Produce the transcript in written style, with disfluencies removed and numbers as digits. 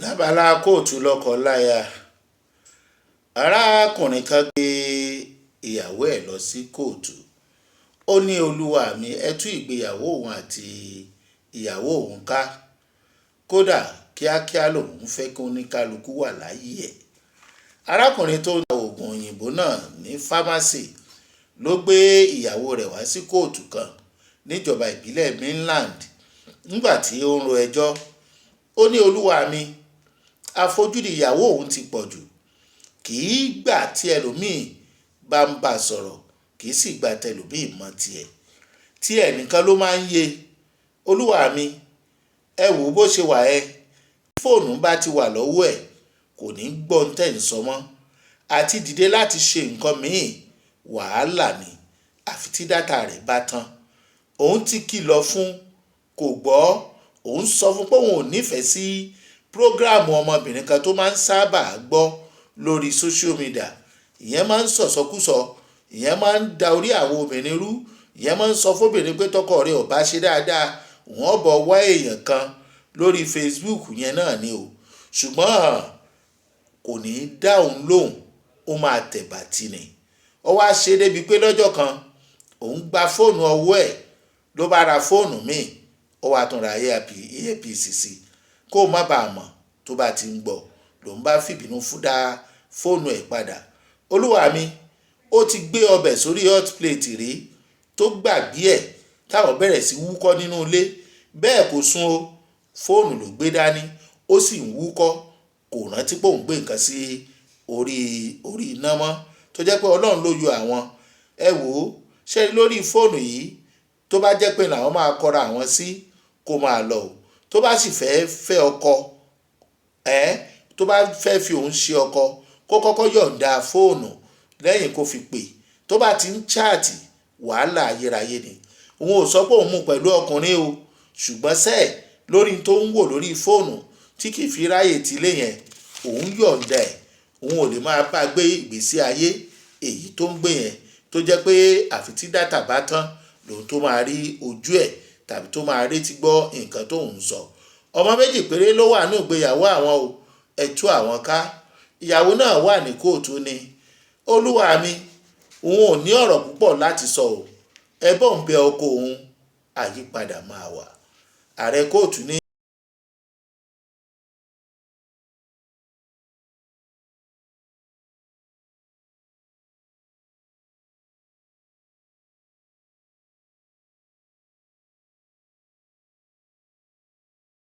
lábala kóòtù lọ́kọ-láya arákùnrin kan gbé ìyàwó ẹ̀ lọ sí kóòtù. Ó ní olúwa mi, ẹ tú ìgbéyàwó òun àti ìyàwó òun ká, kódà kíákíá lòun fẹ́ kí oníkálukú wà láyé ẹ̀. Arákùnrin tó ń ta oògùn òyìnbó náà ní fámásì ló gbé ìyàwó rẹ̀ wá sí kóòtù kan níjọba ìbílẹ̀ Mainland. Nígbà tí ó ń ro ẹjọ́, ó ní olúwa mi, àfojúdi ìyàwó òun ti pọ̀ jù, kì í gbà tí ẹlòmíì bá ń bá sọ̀rọ̀, kì í sì gbà tẹlòmíì mọ́ tiẹ̀, tí ẹnìkan ló máa ń yé. Olúwa mi, ẹ wò bó ṣe wà ẹ́, fóònù bá ti wà lọ́wọ́ ẹ̀ kò ní gbọ́ ń tẹ̀ ń sọ mọ́, àti dìde láti ṣe nǹkan míì wàhálà ni, àfi tí dátà rẹ̀ bá tán. Òun ti kìlọ̀ fún, kò gbọ́. Òun sọ fún pé òun ò nífẹ̀ẹ́ sí prógráàmù ọmọbìnrin kan tó máa ń sábà gbọ́ lórí social media. Ìyẹn máa ń sọ̀sọ́kúsọ, ìyẹn máa ń da orí àwọn obìnrin rú, ìyẹn máa ń sọ fóbìnrin pé tọkọ rẹ̀ ò bá ṣe dáadáa wọ́n bọ̀ wá èèyàn kan lórí Facebook yẹn náà ni o. Ṣùgbọ́n kò ní í dá òun lóhùn, ó máa tẹ̀bà tì ní. Ó wá ṣe débi pé lọ́jọ́ kan òun gba fóònù ọwọ́ ẹ̀, ló bá ra fóònù míì, ó wá tún ra earpiece sí kó má bàa mọ̀ tó bá ti ń gbọ́, lòun bá fìbínú dá fóònù ẹ̀ padà. Olúwa mi, ó ti gbé ọbẹ̀ sórí hot plate rí tó gbàgbé ẹ̀ táwọn bẹ̀rẹ̀ sí wúkọ́ nínú ilé. Bẹ́ẹ̀ kò sùn o, fóònù ló gbé dání, ó sì ń wúkọ́, kò rántí pé òun gbé nǹkan sí orí iná mọ́, tó jẹ́ pé Ọlọ́run ló yọ àwọn. Ẹ wò ó, ṣé lórí fóònù yìí tó bá jẹ́ pé làwọn máa kọra àwọn sí, kó máa lọ o. Tó bá sì fẹ́ ọkọ, tó bá fẹ́ fi òun ṣe ọkọ, kó kọ́kọ́ yọ̀ǹda fóònù lẹ́yìn kó fi pè. Tó bá ti ń chaàtì, wàhálà ayérayé ni. Òun ò sọ pé òun mú pẹ̀lú ọkùnrin o, ṣùgbọ́n sẹ́ẹ̀ lórí tó ń wò lórí fóònù tí kì í fi ráyè tílé yẹn, òun yọ̀ǹda ẹ̀. Òun ò lè máa bá gbé ìgbésí ayé èyí tó ń gbé yẹn, tó jẹ́ pé àfi tí dátà bá tán lòun tó máa rí ojú ẹ̀ tàbí tó máa retí gbọ́ nǹkan tó ń sọ. Ọmọ méjì péré ló wà ní ìgbéyàwó àwọn o, ẹ tú àwọn ká. Ìyàwó náà wà ní kóòtù ni. Olúwa mi, òun ò ní ọ̀rọ̀ púpọ̀ láti sọ o, ẹ bọ́ ń bẹ ọkọ òun, àyípadà máa wà. Ààrẹ kóòtù ní